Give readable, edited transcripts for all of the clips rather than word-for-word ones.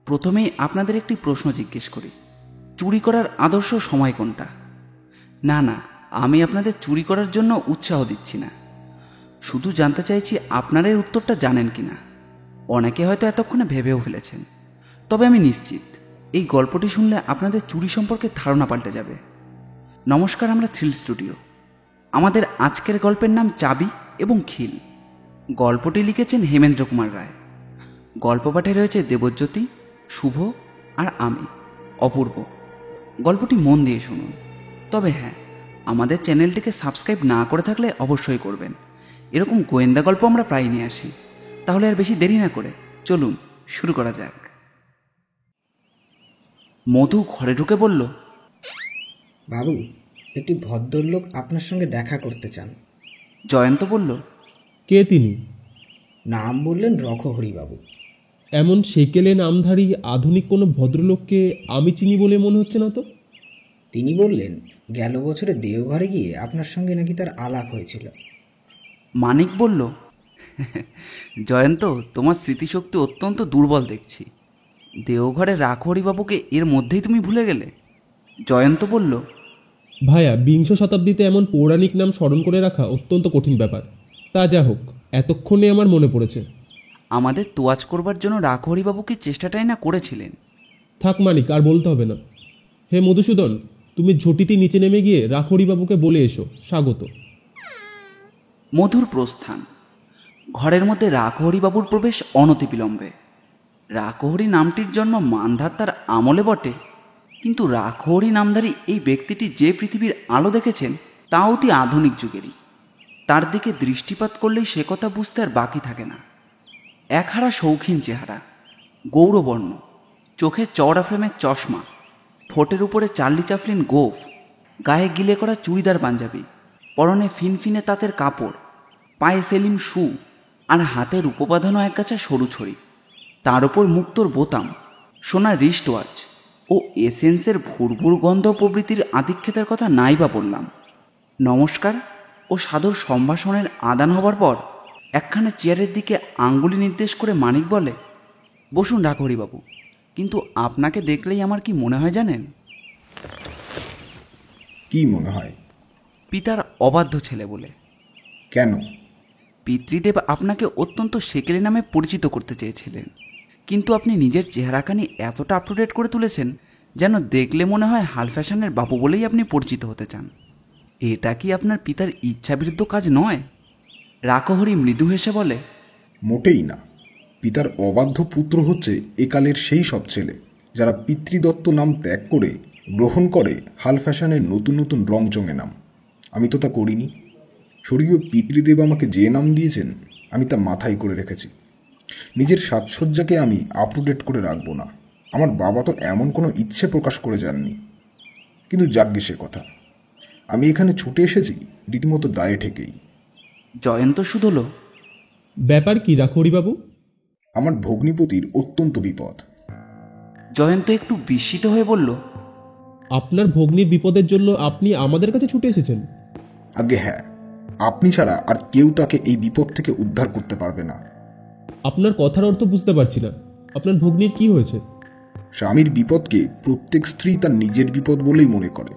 প্রথমেই আপনাদের একটি প্রশ্ন জিজ্ঞেস করি, চুরি করার আদর্শ সময় কোনটা? না না, আমি আপনাদের চুরি করার জন্য উৎসাহ দিচ্ছি না, শুধু জানতে চাইছি আপনারা এর উত্তরটা জানেন কিনা। অনেকে হয়তো এতক্ষণে ভেবেও ফেলেছেন, তবে আমি নিশ্চিত এই গল্পটি শুনলে আপনাদের চুরি সম্পর্কে ধারণা পাল্টে যাবে। নমস্কার, আমরা থ্রিল স্টুডিও। আমাদের আজকের গল্পের নাম চাবি এবং খিল। গল্পটি লিখেছেন হেমেন্দ্র কুমার রায়। গল্প পাঠে রয়েছে দেবজ্যোতি, শুভ আর আমি অপূর্ব। গল্পটি মন দিয়ে শুনুন। তবে হ্যাঁ, আমাদের চ্যানেলটিকে সাবস্ক্রাইব না করে থাকলে অবশ্যই করবেন। এরকম গোয়েন্দা গল্প আমরা প্রায় নিয়ে আসি। তাহলে আর বেশি দেরি না করে চলুন শুরু করা যাক। মধু ঘরে ঢুকে বলল, বাবু, একটি ভদ্রলোক আপনার সঙ্গে দেখা করতে চান। জয়ন্ত বলল, কে তিনি? নাম বললেন রখহরিবাবু। এমন সেকেলে নামধারী আধুনিক কোনো ভদ্রলোককে আমি চিনি বলে মনে হচ্ছে না তো। তিনি বললেন, গেল বছরে দেওঘরে গিয়ে আপনার সঙ্গে নাকি তার আলাপ হয়েছিল। মানিক বলল, জয়ন্ত, তোমার স্মৃতিশক্তি অত্যন্ত দুর্বল দেখছি। দেওঘরে রাখহরিবাবুকে এর মধ্যেই তুমি ভুলে গেলে? জয়ন্ত বলল, ভাইয়া, বিংশ শতাব্দীতে এমন পৌরাণিক নাম স্মরণ করে রাখা অত্যন্ত কঠিন ব্যাপার। তা যা হোক, এতক্ষণে আমার মনে পড়েছে। আমাদের তোয়াজ করবার জন্য রাখহরিবাবুকে চেষ্টাটাই না করেছিলেন। থাক মানিক, আর বলতে হবে না। হে মধুসূদন, তুমি ঝটিতি নিচে নেমে গিয়ে রাখহরিবাবুকে বলে এসো স্বাগত। মধুর প্রস্থান। ঘরের মধ্যে রাখহরিবাবুর প্রবেশ অনতিবিলম্বে। রাখহরি নামটির জন্ম মান্ধাত্তার আমলে বটে, কিন্তু রাখহরি নামধারী এই ব্যক্তিটি যে পৃথিবীর আলো দেখেছেন তা অতি আধুনিক যুগেরই। তার দিকে দৃষ্টিপাত করলেই সে কথা বুঝতে আর বাকি থাকে না। একহারা শৌখিন চেহারা, গৌরবর্ণ, চোখে চওড়া ফ্রেমের চশমা, ঠোঁটের উপরে চার্লি চ্যাপলিন গোঁফ, গায়ে গিলে করা চুড়িদার পাঞ্জাবি, পরনে ফিনফিনে তাঁতের কাপড়, পায়ে সেলিম শু, আর হাতে রূপবাঁধানো একগাছা সরু ছড়ি। তার ওপর মুক্তোর বোতাম, সোনার রিস্ট ওয়াচ ও এসেন্সের ভুরভুর গন্ধ প্রভৃতির আধিক্যতার কথা নাই বা বললাম। নমস্কার ও সাদর সম্ভাষণের আদান হবার পর একখানা চেয়ারের দিকে আঙ্গুলি নির্দেশ করে মানিক বলে, বসুন রাখহরিবাবু, কিন্তু আপনাকে দেখলেই আমার কি মনে হয় জানেন? কি মনে হয়? পিতার অবাধ্য ছেলে বলে। কেন? পিতৃদেব আপনাকে অত্যন্ত সেকেলে নামে পরিচিত করতে চেয়েছিলেন, কিন্তু আপনি নিজের চেহারাখানি এতটা আপটুডেট করে তুলেছেন যেন দেখলে মনে হয় হাল ফ্যাশনের বাবু বলেই আপনি পরিচিত হতে চান। এটা কি আপনার পিতার ইচ্ছাবিরুদ্ধ কাজ নয়? রাখহরি মৃদু হেসে বলে, মোটেই না। পিতার অবাধ্য পুত্র হচ্ছে একালের সেই সব ছেলে যারা পিতৃদত্ত নাম ত্যাগ করে গ্রহণ করে হাল ফ্যাশনের নতুন নতুন রংচঙে নাম। আমি তো তা করিনি। স্বর্গীয় পিতৃদেব আমাকে যে নাম দিয়েছেন আমি তা মাথায় করে রেখেছি। নিজের সাজসজ্জাকে আমি আপটুডেট করে রাখবো না। আমার বাবা তো এমন কোনো ইচ্ছে প্রকাশ করে যাননি। কিন্তু যাজ্ঞে সে কথা, আমি এখানে ছুটে এসেছি রীতিমতো দায়ে ঠেকেই। জয়ন্ত শুধল, ব্যাপার কি রাখহরিবাবু? আমার ভগ্নিপতির অত্যন্ত বিপদ। জয়ন্ত একটু বিস্মিত হয়ে বলল, আপনার ভগ্নির বিপদের জন্য আপনি আমাদের কাছে ছুটে এসেছেন? আগে হ্যাঁ, আপনি ছাড়া আর কেউ তাকে এই বিপদ থেকে উদ্ধার করতে পারবে না। আপনার কথার অর্থ বুঝতে পারছি না। আপনার ভগ্নির কি হয়েছে? স্বামীর বিপদকে প্রত্যেক স্ত্রী তার নিজের বিপদ বলেই মনে করে।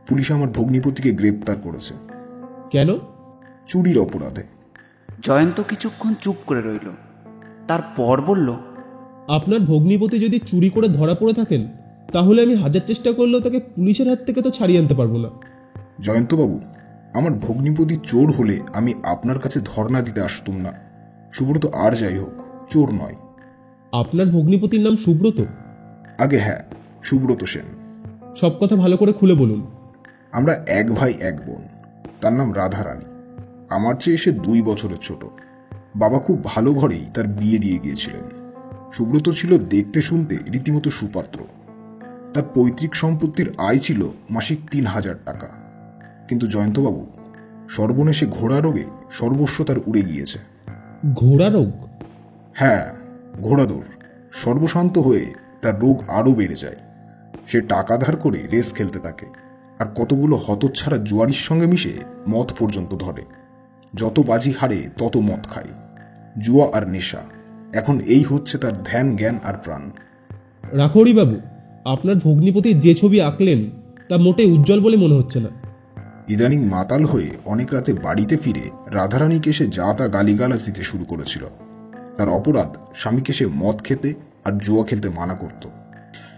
পুলিশ আমার ভগ্নিপতিকে গ্রেপ্তার করেছে। কেন? চুরির অপরাধে। জয়ন্ত কিছুক্ষণ চুপ করে রইল, তারপর বলল, আপনার ভগ্নিপতি যদি চুরি করে ধরা পড়ে থাকেন তাহলে আমি হাজার চেষ্টা করলেও তাকে পুলিশের হাত থেকে তো ছাড়িয়ে আনতে পারবো না। জয়ন্তবাবু, আমার ভগ্নিপতি চোর হলে আমি আপনার কাছে ধর্ণা দিতে আসতুম না। সুব্রত আর যাই হোক, চোর নয়। আপনার ভগ্নিপতির নাম সুব্রত? আগে হ্যাঁ, সুব্রত সেন। সব কথা ভালো করে খুলে বলুন। আমরা এক ভাই এক বোন। তার নাম রাধারানী। আমার চেয়ে সে 2 বছরের ছোট। বাবা খুব ভালো ঘরেই তার বিয়ে দিয়ে গিয়েছিলেন। সুব্রত ছিল দেখতে শুনতে রীতিমতো সুপাত্র। তার পৈতৃক সম্পত্তির আয় ছিল মাসিক 3,000 টাকা। কিন্তু জয়ন্তবাবু, সর্বনেশে ঘোড়া রোগে সর্বস্ব তার উড়ে গিয়েছে। ঘোড়া রোগ? হ্যাঁ, ঘোড়াদৌড়। সর্বশান্ত হয়ে তার রোগ আরও বেড়ে যায়। সে টাকা ধার করে রেস খেলতে থাকে, আর কতগুলো হতচ্ছাড়া জুয়ারির সঙ্গে মিশে মদ পর্যন্ত ধরে। যত বাজি হারে তত মদ খায়। জুয়া আর নেশা, এখন এই হচ্ছে তার ধ্যান, জ্ঞান আর প্রাণ। রাখোরি বাবু, আপনার ভগ্নিপতি যে ছবি আঁকলেন তা মোটে উজ্জ্বল বলে মনে হচ্ছে না। ইদানিং মাতাল হয়ে অনেক রাতে বাড়িতে ফিরে রাধারানীকে সে যা তা গালিগালাজ দিতে শুরু করেছিল। তার অপরাধ, স্বামীকে সে মদ খেতে আর জুয়া খেলতে মানা করত।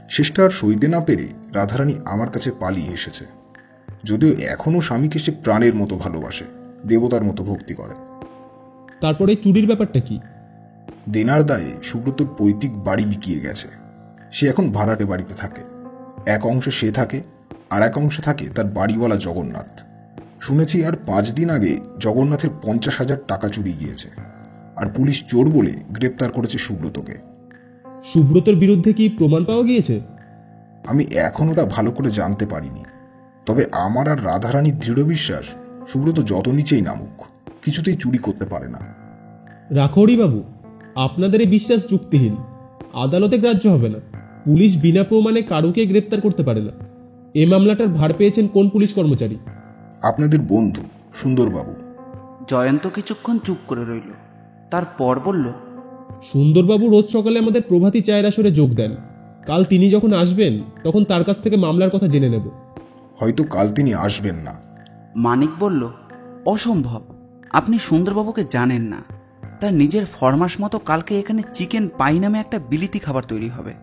শেষটা আর সইতে না পেরে রাধারানী আমার কাছে পালিয়ে এসেছে। যদিও এখনও স্বামীকে সে প্রাণের মতো ভালোবাসে, দেবতার মতো ভক্তি করে। তারপরে চুরির ব্যাপারটা কি? দেনার দায়ে সুব্রতর পৈতৃক বাড়ি বিকিয়ে গেছে। সে এখন ভাড়াটে বাড়িতে থাকে। এক অংশে সে থাকে, আর এক অংশে থাকে তার বাড়িওয়ালা জগন্নাথ। শুনেছি আর 5 দিন আগে জগন্নাথের 50,000 টাকা চুরি গিয়েছে, আর পুলিশ চোর বলে গ্রেপ্তার করেছে সুব্রতকে। সুব্রতর বিরুদ্ধে কি প্রমাণ পাওয়া গিয়েছে? আমি এখন ওটা ভালো করে জানতে পারিনি, তবে আমার আর রাধারানীর দৃঢ় বিশ্বাস সুব্রত যত নিচেই নামুক কিছুতেই চুরি করতে পারে না। রাখোরি বাবু, আপনাদের এই বিশ্বাস যুক্তিহীন। আদালতে গ্রাহ্য হবে না। পুলিশ বিনা প্রমাণে কারুকে গ্রেপ্তার করতে পারে না। এই মামলাটার ভার পেয়েছেন কোন পুলিশ কর্মচারী? আপনাদের বন্ধু সুন্দরবাবু। জয়ন্ত কিছুক্ষণ চুপ করে রইল, তারপর বলল, সুন্দরবাবু রোজ সকালে আমাদের প্রভাতী চায়ের আসরে যোগ দেন। কাল তিনি যখন আসবেন তখন তার কাছ থেকে মামলার কথা জেনে নেব। হয়তো কাল তিনি আসবেন না। মানিক বলল, অসম্ভব। আপনি সুন্দরবাবুকে জানেন না। তার নিজের ফরমাস মতো কালকে এখানে চিকেন পাই নামে একটা বিলিতি খাবার তৈরি হবে।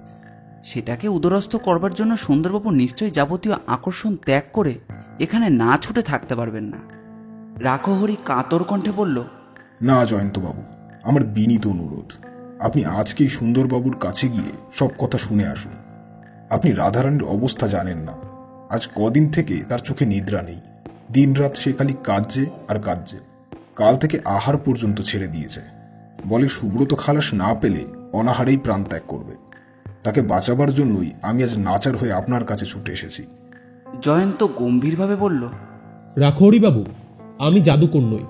সেটাকে উদরস্থ করবার জন্য সুন্দরবাবু নিশ্চয়ই যাবতীয় আকর্ষণ ত্যাগ করে এখানে না ছুটে থাকতে পারবেন না। রাখহরি কাতর কণ্ঠে বলল, না জয়ন্তবাবু, আমার বিনীত অনুরোধ, আপনি আজকেই সুন্দরবাবুর কাছে গিয়ে সব কথা শুনে আসুন। আপনি রাধারানীর অবস্থা জানেন না। আজ কদিন থেকে তার চোখে নিদ্রা নেই। দিনরাত সে খালি কাঁদছে আর কাঁদছে। কাল থেকে আহার পর্যন্ত ছেড়ে দিয়েছে। বলে সুব্রত খালাস না পেলে অনাহারেই প্রাণ ত্যাগ করবে। তাকে বাঁচাবার জন্যই আমি আজ নাচার হয়ে আপনার কাছে ছুটে এসেছি। জয়ন্ত গম্ভীরভাবে বলল, রাখোরি বাবু, আমি জাদুকর নই।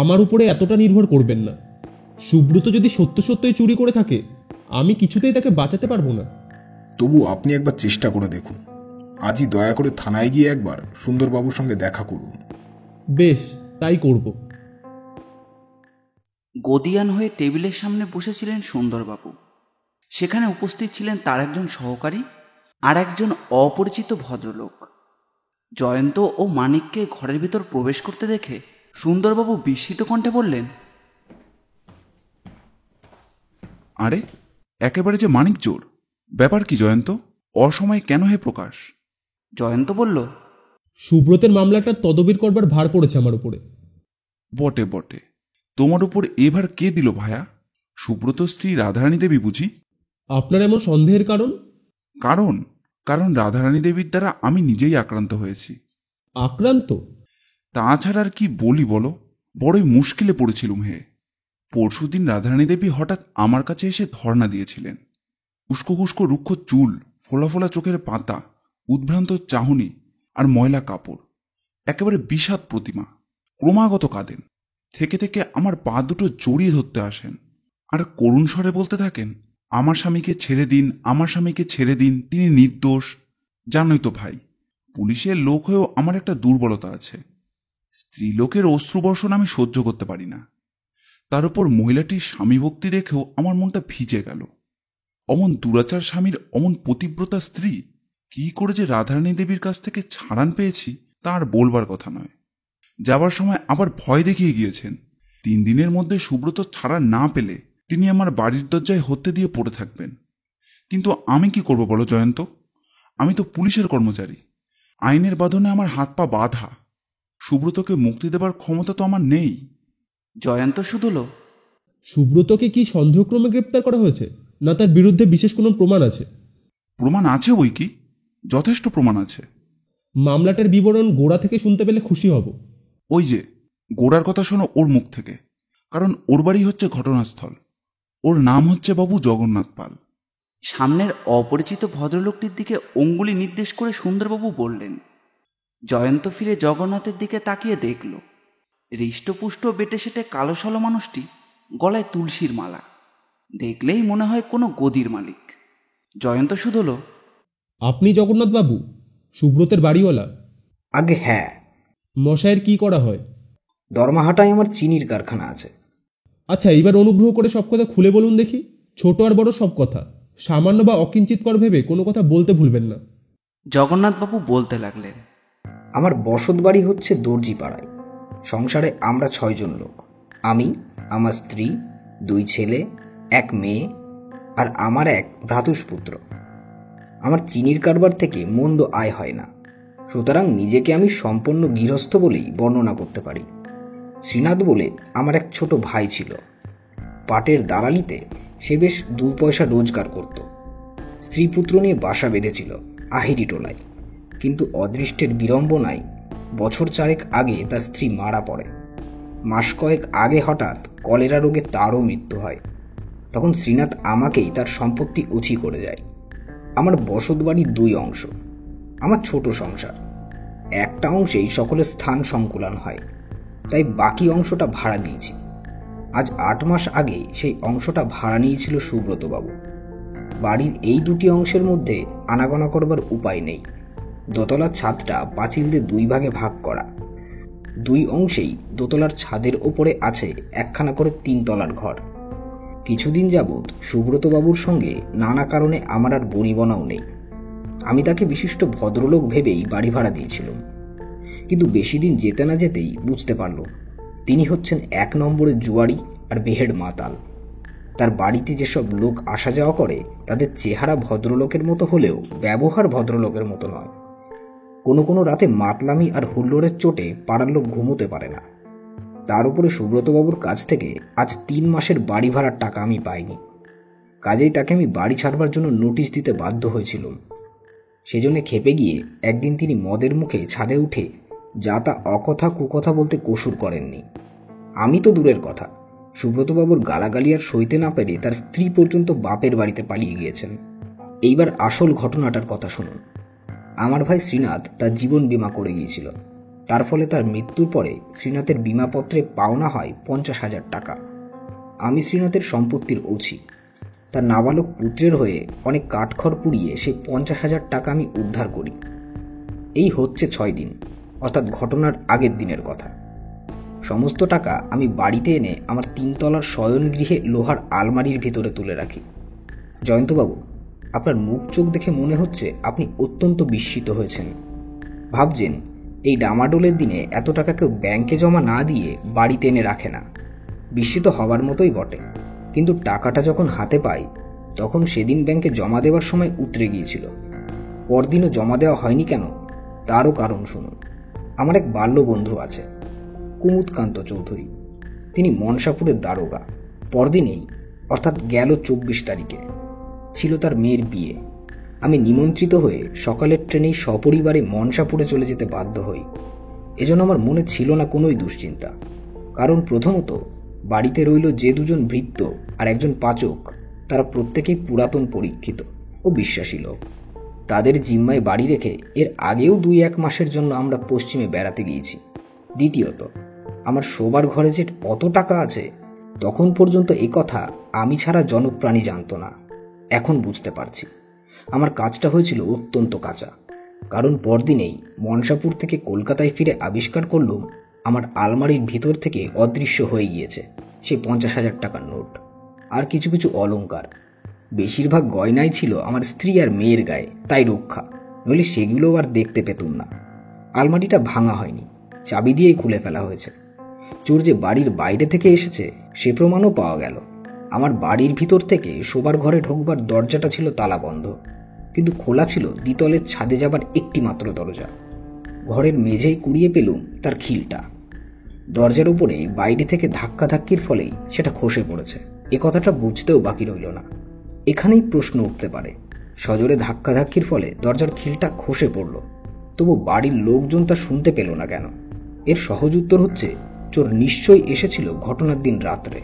আমার উপরে এতটা নির্ভর করবেন না। সুব্রত যদি সত্য সত্যই চুরি করে থাকে, আমি কিছুতেই তাকে বাঁচাতে পারবো না। তবু আপনি একবার চেষ্টা করে দেখুন। আজই দয়া করে থানায় গিয়ে একবার সুন্দরবাবুর সঙ্গে দেখা করুন। বেশ, তাই করব। গদিয়ান হয়ে টেবিলের সামনে বসেছিলেন সুন্দরবাবু। সেখানে উপস্থিত ছিলেন তার একজন সহকারী আর একজন অপরিচিত ভদ্রলোক। জয়ন্ত ও মানিককে ঘরের ভিতর প্রবেশ করতে দেখে সুন্দরবাবু বিস্মিত কণ্ঠে বললেন, আরে, একেবারে যে মানিক চোর! ব্যাপার কি জয়ন্ত? অসময়ে কেন হে প্রকাশ? জয়ন্ত বলল, সুব্রতের মামলাটার তদবির করবার ভার পড়েছে আমার উপরে। বটে বটে, তোমার উপর এবার কে দিল ভায়া? সুব্রত স্ত্রী রাধারানী দেবী বুঝি? আপনার এমন সন্দেহের কারণ? কারণ কারণ রাধারানী দেবীর দ্বারা আমি নিজেই আক্রান্ত হয়েছি। আক্রান্ত? তাছাড়া আর কি বলি বলো, বড়ই মুশকিলে পড়েছিলুম হে। পরশুদিন রাধারানী দেবী হঠাৎ আমার কাছে এসে ধর্ণা দিয়েছিলেন। উস্কো খুস্কো রুক্ষ চুল, ফোলা ফোলা চোখের পাতা, উদ্ভ্রান্ত চাহনি আর ময়লা কাপড়, একেবারে বিষাদ প্রতিমা। ক্রমাগত কাঁদেন। থেকে থেকে আমার পা দুটো জড়িয়ে ধরতে আসেন আর করুণ স্বরে বলতে থাকেন, আমার স্বামীকে ছেড়ে দিন, আমার স্বামীকে ছেড়ে দিন, তিনি নির্দোষ। জানোই তো ভাই, পুলিশের লোক হয়েও আমার একটা দুর্বলতা আছে। স্ত্রীলোকের অশ্রুবর্ষণ আমি সহ্য করতে পারি না। তার উপর মহিলাটির স্বামী ভক্তি দেখেও আমার মনটা ভিজে গেল। অমন দুরাচার স্বামীর অমন পতিব্রতা স্ত্রী কি করে যে রাধারানী দেবীর কাছ থেকে ছাড়ান পেয়েছি তা আর বলবার কথা নয়। যাবার সময় আবার ভয় দেখিয়ে গিয়েছেন 3 দিনের মধ্যে সুব্রত ছাড়া না পেলে তিনি আমার বাড়ির দরজায় হত্যে দিয়ে পড়ে থাকবেন। কিন্তু আমি কি করব বলো জয়ন্ত? আমি তো পুলিশের কর্মচারী। আইনের বাঁধনে আমার হাত পা বাঁধা। সুব্রতকে মুক্তি দেবার ক্ষমতা তো আমার নেই। জয়ন্ত শুধুল, সুব্রতকে কি সন্দেহক্রমে গ্রেপ্তার করা হয়েছে, না তার বিরুদ্ধে বিশেষ কোনো প্রমাণ আছে? প্রমাণ আছে বই কি, যথেষ্ট প্রমাণ আছে। মামলাটার বিবরণ গোড়া থেকে শুনতে পেলে খুশি হব। ওই যে গোড়ার কথা শোনো ওর মুখ থেকে, কারণ ওর বাড়ি হচ্ছে ঘটনাস্থল। ওর নাম হচ্ছে বাবু জগন্নাথ পাল। সামনের অপরিচিত ভদ্রলোকটির দিকে অঙ্গুলি নির্দেশ করে সুন্দরবাবু বললেন। জয়ন্ত ফিরে জগন্নাথের দিকে তাকিয়ে দেখল, হৃষ্টপুষ্ট বেটে সেটে কালো সালো মানুষটি গলায় তুলসীর মালা। দেখলেই মনে হয় কোনো গদির মালিক। জয়ন্ত শুধল, আপনি জগন্নাথ বাবু, সুব্রতের বাড়িওয়ালা? আগে হ্যাঁ। মশাইয়ের কি করা হয়? দরমাহাটায় আমার চিনির কারখানা আছে। আচ্ছা, এবার অনুগ্রহ করে সব কথা খুলে বলুন দেখি। ছোট আর বড় সব কথা, সামান্য বা অকিঞ্চিতকর ভেবে কোনো কথা বলতে ভুলবেন না। জগন্নাথবাবু বলতে লাগলেন, আমার বসত বাড়ি হচ্ছে দর্জিপাড়ায়। সংসারে আমরা 6 জন লোক। আমি, আমার স্ত্রী, 2 ছেলে, 1 মেয়ে আর আমার এক ভ্রাতুষ্পুত্র। আমার চিনির কারবার থেকে মন্দ আয় হয় না, সুতরাং নিজেকে আমি সম্পন্ন গৃহস্থ বলেই বর্ণনা করতে পারি। শ্রীনাথ বলে আমার এক ছোট ভাই ছিল। পাটের দালালিতে সে বেশ 2 পয়সা রোজগার করত। স্ত্রী পুত্র নিয়ে বাসা বেঁধেছিল আহিরি টোলায়, কিন্তু অদৃষ্টের বিড়ম্বনায় বছর 4 আগে তার স্ত্রী মারা পড়ে। মাস কয়েক আগে হঠাৎ কলেরা রোগে তারও মৃত্যু হয়। তখন শ্রীনাথ আমাকেই তার সম্পত্তি উছি করে যায়। আমার বসত বাড়ির 2 অংশ। আমার ছোট সংসার, একটা অংশেই সকলের স্থান সংকুলান হয়, তাই বাকি অংশটা ভাড়া দিয়েছি। আজ 8 মাস আগে সেই অংশটা ভাড়া নিয়েছিল সুব্রতবাবু। বাড়ির এই 2টি অংশের মধ্যে আনাগোনা করবার উপায় নেই। দোতলার ছাদটা পাঁচিল দিয়ে 2 ভাগে ভাগ করা। 2 অংশেই দোতলার ছাদের ওপরে আছে একখানা করে 3 তলার ঘর। কিছুদিন যাবৎ সুব্রতবাবুর সঙ্গে নানা কারণে আমার আর বনিবনাও নেই। আমি তাকে বিশিষ্ট ভদ্রলোক ভেবেই বাড়ি ভাড়া দিয়েছিলাম, কিন্তু বেশি দিন যেতে না যেতেই বুঝতে পারল তিনি হচ্ছেন 1 নম্বরের জুয়ারি আর বেহেড মাতাল। তার বাড়িতে যেসব লোক আসা যাওয়া করে তাদের চেহারা ভদ্রলোকের মতো হলেও ব্যবহার ভদ্রলোকের মতো নয়। কোনো কোনো রাতে মাতলামি আর হুল্লোড়ের চোটে পাড়ার লোক ঘুমোতে পারে না। তার উপরে সুব্রতবাবুর কাছ থেকে আজ 3 মাসের বাড়ি ভাড়ার টাকা আমি পাইনি। কাজেই তাকে আমি বাড়ি ছাড়বার জন্য নোটিশ দিতে বাধ্য হয়েছিলাম। সেজন্য খেপে গিয়ে একদিন তিনি মদের মুখে ছাদে উঠে যা তা অকথা কুকথা বলতে কসুর করেননি। আমি তো দূরের কথা, সুব্রতবাবুর গালাগালি আর সইতে না পেরে তার স্ত্রী পর্যন্ত বাপের বাড়িতে পালিয়ে গিয়েছেন। এইবার আসল ঘটনাটার কথা শুনুন। আমার ভাই শ্রীনাথ তার জীবন বীমা করে গিয়েছিল। তার ফলে তার মৃত্যুর পরে শ্রীনাথের বিমাপত্রে পাওনা হয় 50,000 টাকা। আমি শ্রীনাথের সম্পত্তির ওছি। তার নাবালক পুত্রের হয়ে অনেক কাঠখড় পুড়িয়ে সেই 50,000 টাকা আমি উদ্ধার করি। এই হচ্ছে 6 দিন, অর্থাৎ ঘটনার আগের দিনের কথা। সমস্ত টাকা আমি বাড়িতে এনে আমার 3 তলার শয়নগৃহে লোহার আলমারির ভিতরে তুলে রাখি। জয়ন্তবাবু, আপনার মুখ চোখ দেখে মনে হচ্ছে আপনি অত্যন্ত বিস্মিত হয়েছেন। ভাবছেন এই ডামাডোলের দিনে এত টাকা কেউ ব্যাংকে জমা না দিয়ে বাড়িতে এনে রাখে না। বিস্মিত হবার মতোই বটে, কিন্তু টাকাটা যখন হাতে পাই তখন সেদিন ব্যাংকে জমা দেওয়ার সময় উতরে গিয়েছিল। পরদিনও জমা দেওয়া হয়নি কেন, তারও কারণ শুনুন। আমার এক বাল্যবন্ধু আছে, কুমুদকান্ত চৌধুরী। তিনি মনসাপুরের দারোগা। পরদিনেই, অর্থাৎ গেল 24 তারিখে ছিল তার মেয়ের বিয়ে। আমি নিমন্ত্রিত হয়ে সকালের ট্রেনেই সপরিবারে মনসাপুরে চলে যেতে বাধ্য হই। এজন্য আমার মনে ছিল না কোনোই দুশ্চিন্তা। কারণ প্রথমত বাড়িতে রইল যে 2 জন ভৃত্য আর একজন পাচক, তারা প্রত্যেকেই পুরাতন পরীক্ষিত ও বিশ্বাসী লোক। তাদের জিম্মায় বাড়ি রেখে এর আগেও 2-1 মাসের জন্য আমরা পশ্চিমে বেড়াতে গিয়েছি। দ্বিতীয়ত, আমার শোবার ঘরে যে অত টাকা আছে তখন পর্যন্ত এ কথা আমি ছাড়া জনপ্রাণী জানত না। এখন বুঝতে পারছি আমার কাজটা হয়েছিল অত্যন্ত কাঁচা। কারণ পরদিনেই মনসাপুর থেকে কলকাতায় ফিরে আবিষ্কার করলাম আমার আলমারির ভিতর থেকে অদৃশ্য হয়ে গিয়েছে সেই 50,000 টাকার নোট আর কিছু কিছু অলংকার। বেশিরভাগ গয়নাই ছিল আমার স্ত্রী আর মেয়ের গায়ে, তাই রক্ষা, নইলে সেগুলো আর দেখতে পেতুম না। আলমারিটা ভাঙা হয়নি, চাবি দিয়েই খুলে ফেলা হয়েছে। চোর যে বাড়ির বাইরে থেকে এসেছে সে প্রমাণও পাওয়া গেল। আমার বাড়ির ভিতর থেকে শোবার ঘরে ঢোকবার দরজাটা ছিল তালা বন্ধ, কিন্তু খোলা ছিল দ্বিতলের ছাদে যাবার একটি মাত্র দরজা। ঘরের মেঝেই কুড়িয়ে পেলুম তার খিলটা। দরজার উপরে বাইরে থেকে ধাক্কাধাক্কির ফলেই সেটা খসে পড়েছে। এ কথাটা বুঝতেও বাকি রইল না। এখানেই প্রশ্ন উঠতে পারে, সজোরে ধাক্কাধাক্কির ফলে দরজার খিলটা খসে পড়ল, তবু বাড়ির লোকজন তা শুনতে পেল না কেন? এর সহজ উত্তর হচ্ছে, চোর নিশ্চয়ই এসেছিল ঘটনার দিন রাত্রে,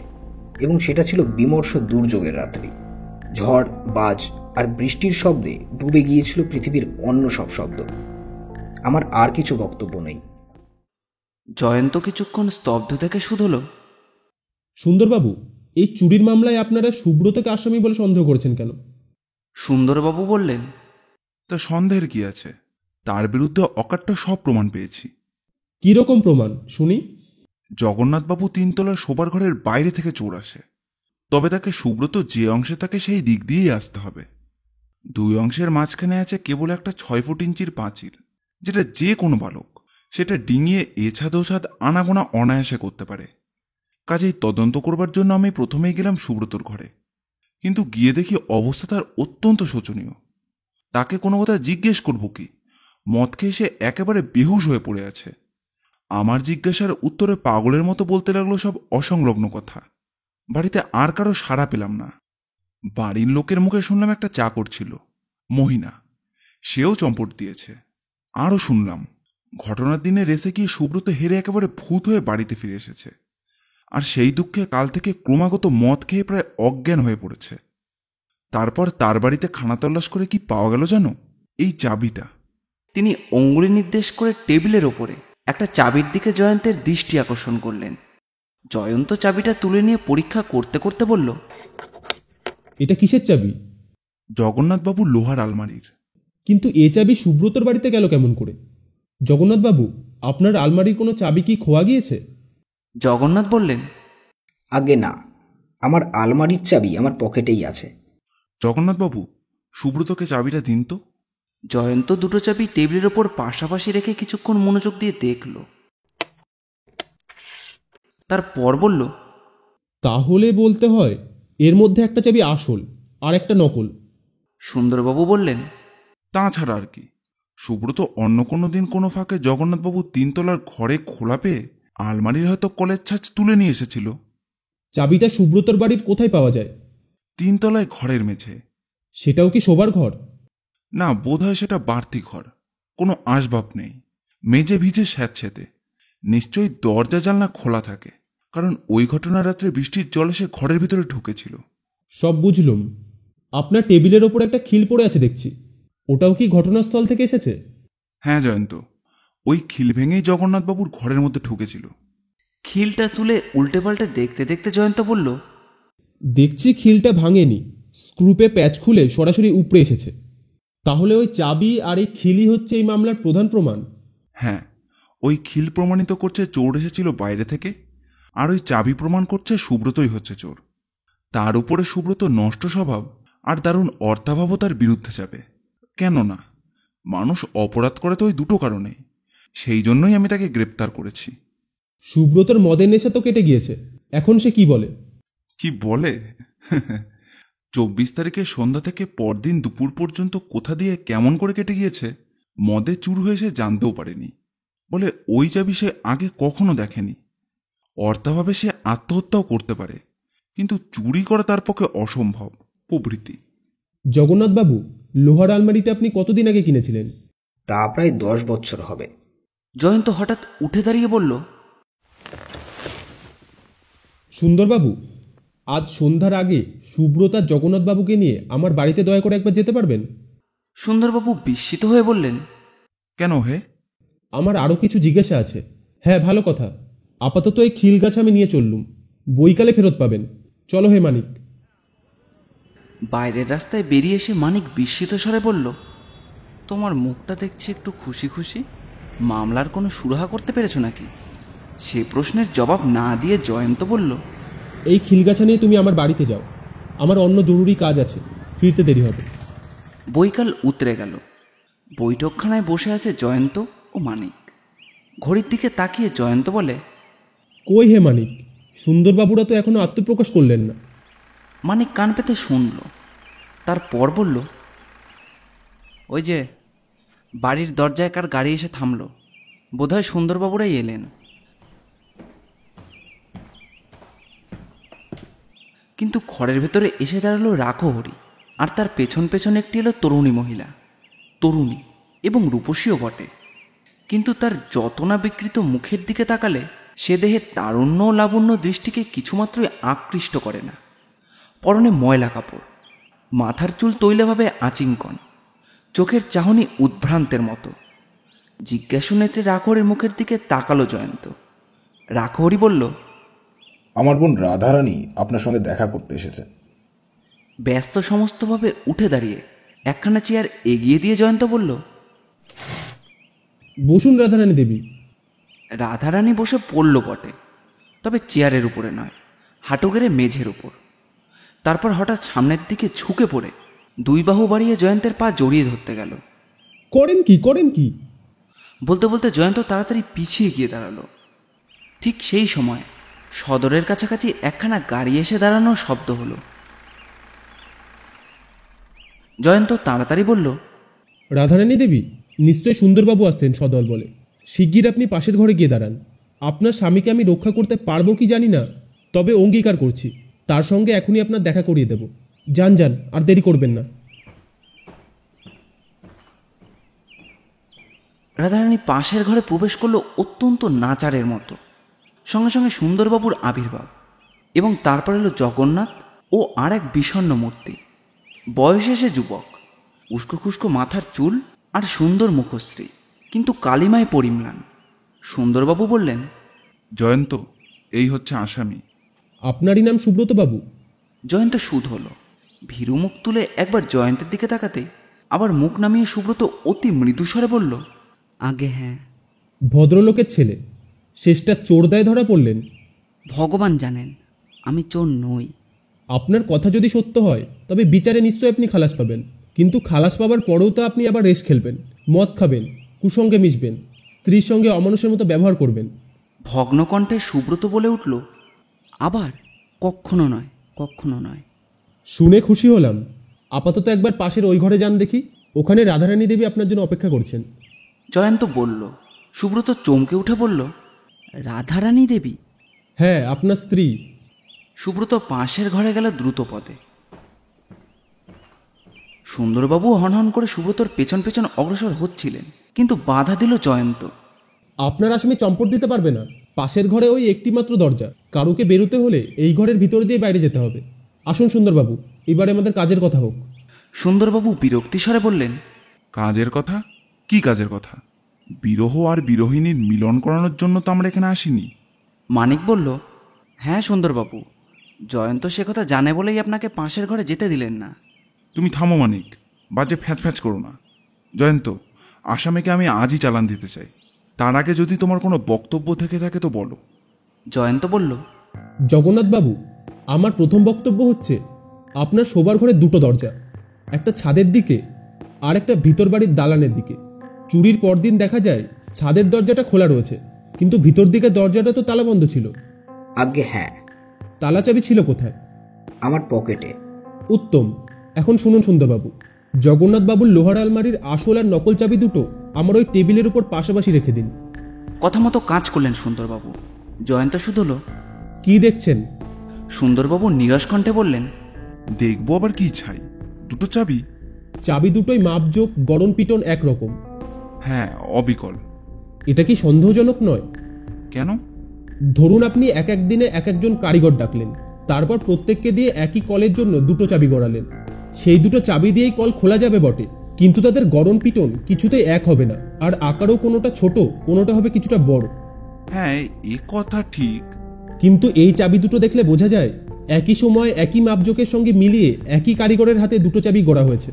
এবং সেটা ছিল বিমর্ষ দুর্যোগের রাত্রি। ঝড়, বাজ আর বৃষ্টির শব্দে ডুবে গিয়েছিল পৃথিবীর অন্য সব শব্দ। আমার আর কিছু বক্তব্য নেই। জয়ন্ত কিছুক্ষণ স্তব্ধ থেকে শুধল, সুন্দরবাবু, এই চুরির মামলায় আপনারা সুব্রতকে আসামি বলে সন্দেহ করেছেন কেন? সুন্দরবাবু বললেন, তা সন্দেহের কি আছে? তার বিরুদ্ধে অকাট্য সব প্রমাণ পেয়েছি। কিরকম প্রমাণ শুনি? জগন্নাথবাবু 3 তলার শোবার ঘরের বাইরে থেকে চোর আসে। তবে তাকে সুব্রত যে অংশে থাকে সেই দিক দিয়েই আসতে হবে। দুই অংশের মাঝখানে আছে কেবল একটা 6 ফুট ইঞ্চির পাঁচিল, যেটা যে কোনো বালক সেটা ডিঙিয়ে এছাদ ওছাদ আনাগোনা অনায়াসে করতে পারে। কাজেই তদন্ত করবার জন্য আমি প্রথমেই গেলাম সুব্রতর ঘরে, কিন্তু গিয়ে দেখি অবস্থা তার অত্যন্ত শোচনীয়। তাকে কোনো কথা জিজ্ঞেস করব কি, মদ খেয়ে সে একেবারে বেহুশ হয়ে পড়ে আছে। আমার জিজ্ঞাসার উত্তরে পাগলের মতো বলতে লাগলো সব অসংলগ্ন কথা। বাড়িতে আর কারো সাড়া পেলাম না। বাড়ির লোকের মুখে শুনলাম একটা চাকর ছিল, মহিনা, সেও চম্পট দিয়েছে। আরও শুনলাম ঘটনার দিনে রেসে গিয়ে সুব্রত হেরে একেবারে ভূত হয়ে বাড়িতে ফিরে এসেছে, আর সেই দুঃখে কাল থেকে ক্রমাগত মদ খেয়ে প্রায় অজ্ঞান হয়ে পড়েছে। তারপর তার বাড়িতে খানাতল্লাশ করে কি পাওয়া গেল জানো? এই চাবিটা। তিনি অঙ্গুলি নির্দেশ করে টেবিলের ওপরে একটা চাবির দিকে জয়ন্তের দৃষ্টি আকর্ষণ করলেন। জয়ন্ত চাবিটা তুলে নিয়ে পরীক্ষা করতে করতে বলল, এটা কিসের চাবি? জগন্নাথবাবু লোহার আলমারির। কিন্তু এ চাবি সুব্রতর বাড়িতে গেল কেমন করে? জগন্নাথবাবু, আপনার আলমারির কোনো চাবি কি খোয়া গিয়েছে? জগন্নাথ বললেন, আগে না, আমার আলমারির চাবি আমার পকেটেই আছে। জগন্নাথবাবু, সুব্রতকে চাবিটা দিন তো। জয়ন্ত দুটো চাবি টেবিলের ওপর পাশাপাশি রেখে কিছুক্ষণ মনোযোগ দিয়ে দেখল, তারপর বলল, তাহলে বলতে হয় এর মধ্যে একটা চাবি আসল আর একটা নকল। সুন্দরবাবু বললেন, তাছাড়া আর কি? সুব্রত অন্য কোনো দিন কোনো ফাঁকে জগন্নাথবাবু 3 তলার ঘরে খোলা পেয়ে আলমারির হয়তো কলের ছাঁচ তুলে নিয়ে এসেছিল। চাবিটা সুব্রতর বাড়ির কোথায় পাওয়া যায়? 3 তলায় ঘরের মেঝে। সেটাও কি শোবার ঘর? না, বোধহয় সেটা বাড়তি ঘর। কোনো আসবাব নেই, মেঝে ভিজে স্যাঁতসেঁতে। নিশ্চয়ই দরজা জানলা খোলা থাকে, কারণ ওই ঘটনা রাত্রে বৃষ্টির জলে সে ঘরের ভিতরে ঢুকেছিল। সব বুঝলুম। আপনার টেবিলের ওপর একটা খিল পড়ে আছে দেখছি, ওটাও কি ঘটনাস্থল থেকে এসেছে? হ্যাঁ জয়ন্ত, ওই খিল ভেঙেই জগন্নাথবাবুর ঘরের মধ্যে ঢুকেছিল। খিলটা তুলে উল্টে পাল্টে দেখতে দেখতে জয়ন্ত বলল, দেখছি খিলটা ভাঙেনি, স্ক্রুপে প্যাচ খুলে সরাসরি উপড়ে এসেছে। তাহলে ওই চাবি আর এই খিলই হচ্ছে এই মামলার প্রধান প্রমাণ। হ্যাঁ, ওই খিল প্রমাণিত করছে চোর এসেছিল বাইরে থেকে, আর ওই চাবি প্রমাণ করছে সুব্রতই হচ্ছে চোর। তার উপরে সুব্রত নষ্ট স্বভাব আর দারুণ অর্থাভাবতার বিরুদ্ধে যাবে। কেন না? মানুষ অপরাধ করে তো ওই দুটো কারণেই। সেই জন্যই আমি তাকে গ্রেপ্তার করেছি। সুব্রতর মদের নেশা তো কেটে গিয়েছে, এখন সে কি বলে? কি বলে? 24 তারিখে সন্ধ্যা থেকে পরদিন দুপুর পর্যন্ত কোথা দিয়ে কেমন করে কেটে গিয়েছে মদে চুর হয়ে সে জানতেও পারেনি। বলে ওই চাবি সে আগে কখনো দেখেনি। অর্থাভাবে সে আত্মহত্যাও করতে পারে, কিন্তু চুরি করা তার পক্ষে অসম্ভব প্রভৃতি। জগন্নাথবাবু, লোহার আলমারিটা আপনি কতদিন আগে কিনেছিলেন? তা প্রায় 10 বছর হবে। জয়ন্ত হঠাৎ উঠে দাঁড়িয়ে বলল, সুন্দরবাবু, আজ সন্ধ্যার আগে সুব্রত আর জগন্নাথবাবুকে নিয়ে আমার বাড়িতে দয়া করে একবার যেতে পারবেন? সুন্দরবাবু বিস্মিত হয়ে বললেন, কেন হে? আমার আরও কিছু জিজ্ঞাসা আছে। হ্যাঁ, ভালো কথা। আপাতত এই খিল গাছ আমি নিয়ে চললুম, বইকালে ফেরত পাবেন। চলো হে মানিক। বাইরের রাস্তায় বেরিয়ে এসে মানিক বিস্মিত স্বরে বলল, তোমার মুখটা দেখছি একটু খুশি খুশি। মামলার কোনো সুরাহা করতে পেরেছো নাকি? সে প্রশ্নের জবাব না দিয়ে জয়ন্ত বলল, এই খিলগাছা নিয়ে তুমি আমার বাড়িতে যাও, আমার অন্য জরুরি কাজ আছে, ফিরতে দেরি হবে। বৈকাল উতরে গেল। বৈঠকখানায় বসে আছে জয়ন্ত ও মানিক। ঘড়ির দিকে তাকিয়ে জয়ন্ত বলে, কই হে মানিক, সুন্দরবাবুরা তো এখনো আত্মপ্রকাশ করলেন না। মানিক কান পেতে শুনল, তারপর বলল, ওই যে বাড়ির দরজায় কার গাড়ি এসে থামল, বোধহয় সুন্দরবাবুরাই এলেন। কিন্তু ঘরের ভেতরে এসে দাঁড়ালো রাখহরি, আর তার পেছন পেছন একটি এলো তরুণী মহিলা, তরুণী এবং রূপসীও বটে। কিন্তু তার যত না বিকৃত মুখের দিকে তাকালে সে দেহের তারুণ্য ও লাবণ্য দৃষ্টিকে কিছুমাত্রই আকৃষ্ট করে না। পরনে ময়লা কাপড়, মাথার চুল তৈলভাবে আচিঙ্কন, চোখের চাহনি উদ্ভ্রান্তের মতো। জিজ্ঞাসু নেত্রে রাখহরির মুখের দিকে তাকালো জয়ন্ত। রাখহরি বলল, আমার বোন রাধারানী আপনার সঙ্গে দেখা করতে এসেছে। ব্যস্ত সমস্তভাবে উঠে দাঁড়িয়ে একখানা চেয়ার এগিয়ে দিয়ে জয়ন্ত বলল, বসুন রাধারানী দেবী। রাধারানী বসে পড়ল বটে, তবে চেয়ারের উপরে নয়, হাঁটু গেড়ে মেঝের উপর। তারপর হঠাৎ সামনের দিকে ঝুঁকে পড়ে দুই বাহু বাড়িয়ে জয়ন্তের পা জড়িয়ে ধরতে গেল। করেন কি? বলতে বলতে জয়ন্ত তাড়াতাড়ি পিছিয়ে গিয়ে দাঁড়ালো। ঠিক সেই সময় সদরের কাছাকাছি একখানা গাড়ি এসে দাঁড়ানোর শব্দ হলো। জয়ন্ত তাড়াতাড়ি বলল, রাধারানী দেবী, নিশ্চয় সুন্দরবাবু আসছেন সদল বলে। শিগগির আপনি পাশের ঘরে গিয়ে দাঁড়ান। আপনার স্বামীকে আমি রক্ষা করতে পারবো কি জানি না, তবে অঙ্গীকার করছি তার সঙ্গে এখনই আপনার দেখা করিয়ে দেব। যান যান, আর দেরি করবেন না। রাধারানী পাশের ঘরে প্রবেশ করলো অত্যন্ত নাচারের মতো। সঙ্গে সঙ্গে সুন্দরবাবুর আবির্ভাব, এবং তারপর এলো জগন্নাথ ও আর এক বিষণ্ণ মূর্তি। বয়সে সে যুবক, উস্কো খুস্কো মাথার চুল আর সুন্দর মুখশ্রী, কিন্তু কালিমায় পরিম্লান। সুন্দরবাবু বললেন, জয়ন্ত, এই হচ্ছে আসামি। আপনারই নাম সুব্রত বাবু? জয়ন্ত সুদ হলো। ভীরু মুখ তুলে একবার জয়ন্তের দিকে তাকাতে আবার মুখ নামিয়ে সুব্রত অতি মৃদুস্বরে বলল, আগে হ্যাঁ। ভদ্রলোকের ছেলে, শেষটা চোরদায় ধরা পড়লেন। ভগবান জানেন আমি চোর নই। আপনার কথা যদি সত্য হয় তবে বিচারে নিশ্চয় আপনি খালাস পাবেন, কিন্তু খালাস পাবার পরেও তো আপনি আবার রেস খেলবেন, মদ খাবেন, কুসঙ্গে মিশবেন, স্ত্রীর সঙ্গে অমানুষের মতো ব্যবহার করবেন। ভগ্নকণ্ঠে সুব্রত বলে উঠল, আবার? কখনো নয়, কখনো নয়। শুনে খুশি হলাম। আপাতত একবার পাশের ওই ঘরে যান দেখি, ওখানে রাধারানী দেবী আপনার জন্য অপেক্ষা করছেন। জয়ন্ত বলল। সুব্রত চমকে উঠে বলল, রাধারানী দেবী? হ্যাঁ, আপনার স্ত্রী। সুব্রত পাশের ঘরে গেল দ্রুত পদে। সুন্দরবাবু হনহন করে সুব্রতর পেছন পেছন অগ্রসর হচ্ছিলেন, কিন্তু বাধা দিল জয়ন্ত। আপনার আসামি চম্পট দিতে পারবে না। পাশের ঘরে ওই একটি মাত্র দরজা, কারুকে বেরোতে হলে এই ঘরের ভিতর দিয়ে বাইরে যেতে হবে। আসুন সুন্দরবাবু, এবারে আমাদের কাজের কথা হোক। সুন্দরবাবু বিরক্তিস্বরে বললেন, কাজের কথা? কি কাজের কথা? বিরহ আর বিরোহিনীর মিলন করানোর জন্য তো আমরা এখানে আসিনি। মানিক বলল, হ্যাঁ সুন্দরবাবু, জয়ন্ত সে কথা জানে বলেই আপনাকে পাশের ঘরে যেতে দিলেন না। তুমি থামো মানিক, বাজে ফ্যাঁচ ফ্যাঁচ করো না। জয়ন্ত, আসামিকে আমি আজই চালান দিতে চাই। তার আগে যদি তোমার কোনো বক্তব্য থেকে থাকে তো বলো। জয়ন্ত বলল, জগন্নাথবাবু, আমার প্রথম বক্তব্য হচ্ছে, আপনার শোবার ঘরে দুটো দরজা, একটা ছাদের দিকে আর একটা ভিতর বাড়ির দালানের দিকে। চুরির পরদিন দেখা যায় ছাদের দরজাটা খোলা রয়েছে, কিন্তু ভিতর দিকে দরজাটা তো তালাবন্ধ ছিল। আজ্ঞে হ্যাঁ। তালা চাবি ছিল কোথায়? আমার পকেটে। উত্তম। এখন শুনুন সুন্দরবাবু, জগন্নাথবাবুর লোহার আলমারির আসল আর নকল চাবি দুটো আমার ওই টেবিলের উপর পাশাপাশি রেখে দিন। কথা মতো কাজ করলেন সুন্দরবাবু। জয়ন্ত শুধল, কি দেখছেন? সুন্দরবাবু নিরস কণ্ঠে বললেন, দেখবো আবার কি ছাই? দুটো চাবি? চাবি দুটোই মাপজোক, গড়ন পিটন একরকম। হ্যাঁ, অবিকল। এটা কি সন্দেহজনক নয়? কেন? ধরুন আপনি এক এক দিনে এক একজন কারিগর ডাকলেন, তারপর প্রত্যেককে দিয়ে একই কলের জন্য দুটো চাবি গড়ালেন। সেই দুটো চাবি দিয়েই কল খোলা যাবে বটে, কিন্তু তাদের গড়ন পিটন কিছুতেই এক হবে না, আর আকারও কোনোটা ছোট, কোনোটা হবে কিছুটা বড়। হ্যাঁ, এ কথা ঠিক। কিন্তু এই চাবি দুটো দেখলে বোঝা যায় একই সময় একই মাপজোকের সঙ্গে মিলিয়ে একই কারিগরের হাতে দুটো চাবি গড়া হয়েছে।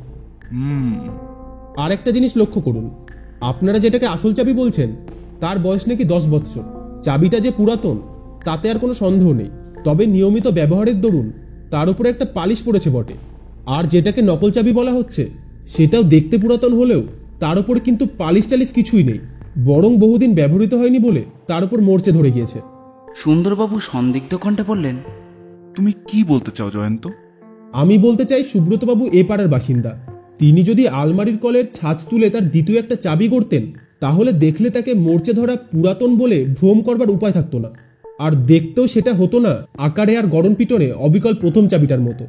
আর একটা জিনিস লক্ষ্য করুন, আপনারা যেটাকে আসল চাবি বলছেন তার বয়স নাকি 10 বৎসর। চাবিটা যে পুরাতন তাতে আর কোনো সন্দেহ নেই, তবে নিয়মিত ব্যবহারের দরুন তার উপরে একটা পালিশ পড়েছে বটে। আর যেটাকে নকল চাবি বলা হচ্ছে সেটাও দেখতে পুরাতন হলেও তার উপরে কিন্তু পালিশ টালিশ কিছুই নেই, বরং বহুদিন ব্যবহৃত হয়নি বলে তার উপর মরচে ধরে গিয়েছে। সুন্দরবাবু সন্দিগ্ধ কণ্ঠে বললেন, তুমি কি বলতে চাও জয়ন্ত? আমি বলতে চাই সুব্রতবাবু এ পাড়ার বাসিন্দা। তিনি যদি আলমারির কলের ছাঁচ তুলে তার দ্বিতীয় একটা চাবি গড়তেন, তাহলে দেখলে তাকে মরচে ধরা পুরাতন বলে ভ্রম করবার উপায় থাকতো না, আর দেখতেও সেটা হতো না আকারে আর গড়ন পিটনে অবিকল প্রথম চাবিটার মতো।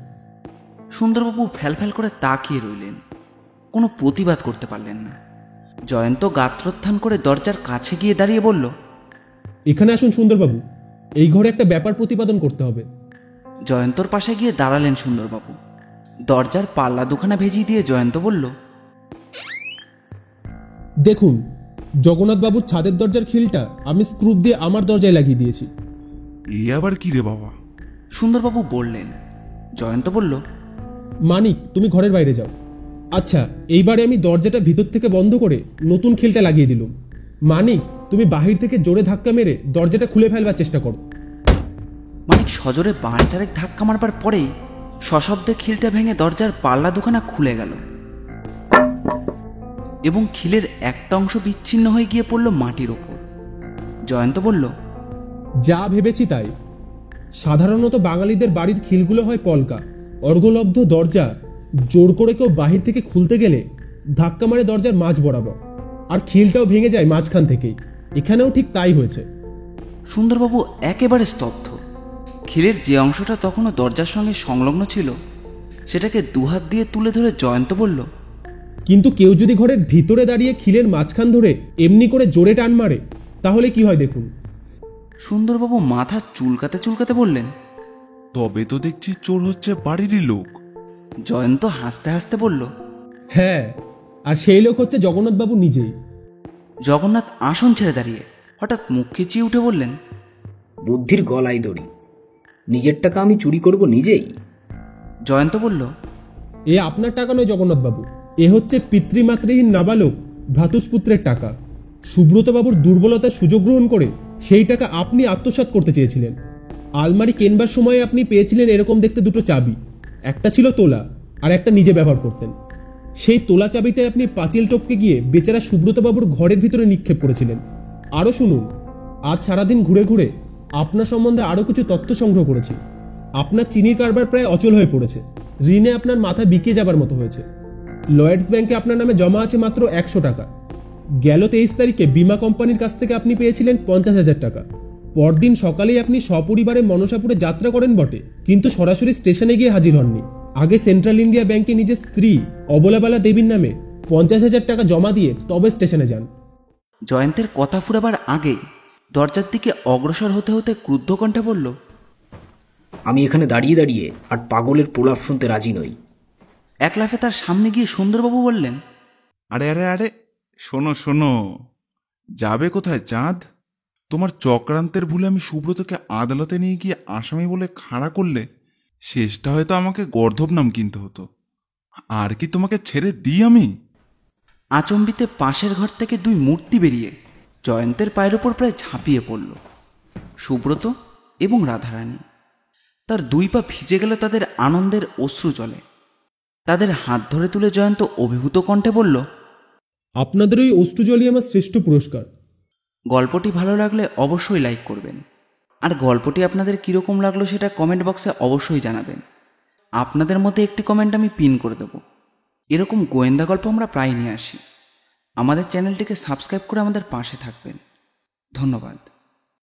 সুন্দরবাবু ফ্যালফ্যাল করে তাকিয়ে রইলেন, কোনো প্রতিবাদ করতে পারলেন না। জয়ন্ত গাত্রোত্থান করে দরজার কাছে গিয়ে দাঁড়িয়ে বলল, এখানে আসুন সুন্দরবাবু, এই ঘরে একটা ব্যাপার প্রতিপাদন করতে হবে। জয়ন্তর পাশে গিয়ে দাঁড়ালেন সুন্দরবাবু। দরজার পাল্লা দুখানা ভেজিয়ে দিয়ে জয়ন্ত বলল, দেখুন, জগন্নাথবাবুর ছাদের দরজার খিলটা আমি স্ক্রুপ দিয়ে আমার দরজায় লাগিয়ে দিয়েছি। এ আবার কি রে বাবা? সুন্দরবাবু বললেন। জয়ন্ত বলল, মানিক, তুমি ঘরের বাইরে যাও। আচ্ছা, এইবারে আমি দরজাটা ভিতর থেকে বন্ধ করে নতুন খিলটা লাগিয়ে দিলুম। মানিক, তুমি বাহির থেকে জোরে ধাক্কা মেরে দরজাটা খুলে ফেলবার চেষ্টা করো। মানিক সজোরে বাঁশ চারেক ধাক্কা মারবার পরেই সশব্দে খিলটা ভেঙে দরজার পাল্লা দুখানা খুলে গেল এবং খিলের একটা অংশ বিচ্ছিন্ন হয়ে গিয়ে পড়ল মাটির ওপর। জয়ন্ত বলল, যা ভেবেছি তাই। সাধারণত বাঙালিদের বাড়ির খিলগুলো হয় পলকা, অর্ঘলব্ধ দরজা জোর করে কেউ বাহির থেকে খুলতে গেলে ধাক্কা মারে দরজার মাঝ বরাবর, আর খিলটাও ভেঙে যায় মাঝখান থেকেই। এখানেও ঠিক তাই হয়েছে। সুন্দরবাবু একেবারে স্তব্ধ। খিলের যে অংশটা তখনও দরজার সঙ্গে সংলগ্ন ছিল সেটাকে দুহাত দিয়ে তুলে ধরে জয়ন্ত বলল, কিন্তু কেউ যদি ঘরের ভিতরে দাঁড়িয়ে খিলের মাঝখান ধরে এমনি করে জোরে টান মারে তাহলে কি হয় দেখুন। সুন্দরবাবু মাথা চুলকাতে চুলকাতে বললেন, তবে তো দেখছি চোর হচ্ছে বাড়িরই লোক। জয়ন্ত হাসতে হাসতে বলল, হ্যাঁ, আর সেই লোক হচ্ছে জগন্নাথবাবু নিজেই। জগন্নাথ আসন ছেড়ে দাঁড়িয়ে হঠাৎ মুখ খিচিয়ে উঠে বললেন, বুদ্ধির গলায় দড়ি, নিজের টাকা আমি চুরি করব নিজেই? জয়ন্ত বলল, এ আপনার টাকা নয় জগন্নাথবাবু, এ হচ্ছে পিতৃমাতৃহীন নাবালক ভ্রাতুষ্পুত্রের টাকা। সুব্রতবাবুর দুর্বলতার সুযোগ গ্রহণ করে সেই টাকা আপনি আত্মসাৎ করতে চেয়েছিলেন। আলমারি কেনবার সময় আপনি পেয়েছিলেন এরকম দেখতে দুটো চাবি, একটা ছিল তোলা আর একটা নিজে ব্যবহার করতেন। সেই তোলা চাবিটাই আপনি পাঁচিল টপকে গিয়ে বেচারা সুব্রতবাবুর ঘরের ভিতরে নিক্ষেপ করেছিলেন। আরও শুনুন, আজ সারাদিন ঘুরে ঘুরে আপনার সম্বন্ধে আরও কিছু তথ্য সংগ্রহ করেছি। আপনার চিনির কারবার প্রায় অচল হয়ে পড়েছে, ঋণে আপনার মাথা বিকে যাবার মতো হয়েছে। লয়েডস ব্যাংকে আপনার নামে জমা আছে মাত্র 100 টাকা। গেল 23 তারিখে বিমা কোম্পানির কাছ থেকে আপনি পেয়েছিলেন 50,000 টাকা। পরদিন সকালেই আপনি সপরিবারে মনসাপুরে যাত্রা করেন বটে, কিন্তু সরাসরি স্টেশনে গিয়ে হাজির হননি। আগে সেন্ট্রাল ইন্ডিয়া ব্যাংকে নিজের স্ত্রী অবলাবালা দেবীর নামে 50,000 টাকা জমা দিয়ে তবে স্টেশনে যান। জয়ন্তের কথা ফুরাবার আগে দরজার দিকে অগ্রসর হতে হতে ক্রুদ্ধ কণ্ঠে বলল, আমি এখানে দাঁড়িয়ে দাঁড়িয়ে আর পাগলের প্রলাপ শুনতে রাজি নই। এক লাফে তার সামনে গিয়ে সুন্দরবাবু বললেন, আরে আরে আরে, শোনো শোনো, যাবে কোথায় চাঁদ? তোমার চক্রান্তের ভুলে আমি সুব্রতকে আদালতে নিয়ে গিয়ে আসামি বলে খাড়া করলে শেষটা হয়তো আমাকে গর্ধব নাম কিনতে হতো। আর কি তোমাকে ছেড়ে দিই আমি? আচম্বিতে পাশের ঘর থেকে দুই মূর্তি বেরিয়ে জয়ন্তের পায়ের ওপর প্রায় ঝাঁপিয়ে পড়ল। সুব্রত এবং রাধারানী। তার দুই পা ভিজে গেল তাদের আনন্দের অশ্রু জলে। তাদের হাত ধরে তুলে জয়ন্ত অভিভূত কণ্ঠে বলল, আপনাদের ওই অশ্রুজলই আমার শ্রেষ্ঠ পুরস্কার। গল্পটি ভালো লাগলে অবশ্যই লাইক করবেন, আর গল্পটি আপনাদের কীরকম লাগলো সেটা কমেন্ট বক্সে অবশ্যই জানাবেন। আপনাদের মধ্যে একটি কমেন্ট আমি পিন করে দেব। এরকম গোয়েন্দা গল্প আমরা প্রায় নিয়ে আসি। আমাদের চ্যানেলটিকে সাবস্ক্রাইব করে আমাদের পাশে থাকবেন। ধন্যবাদ।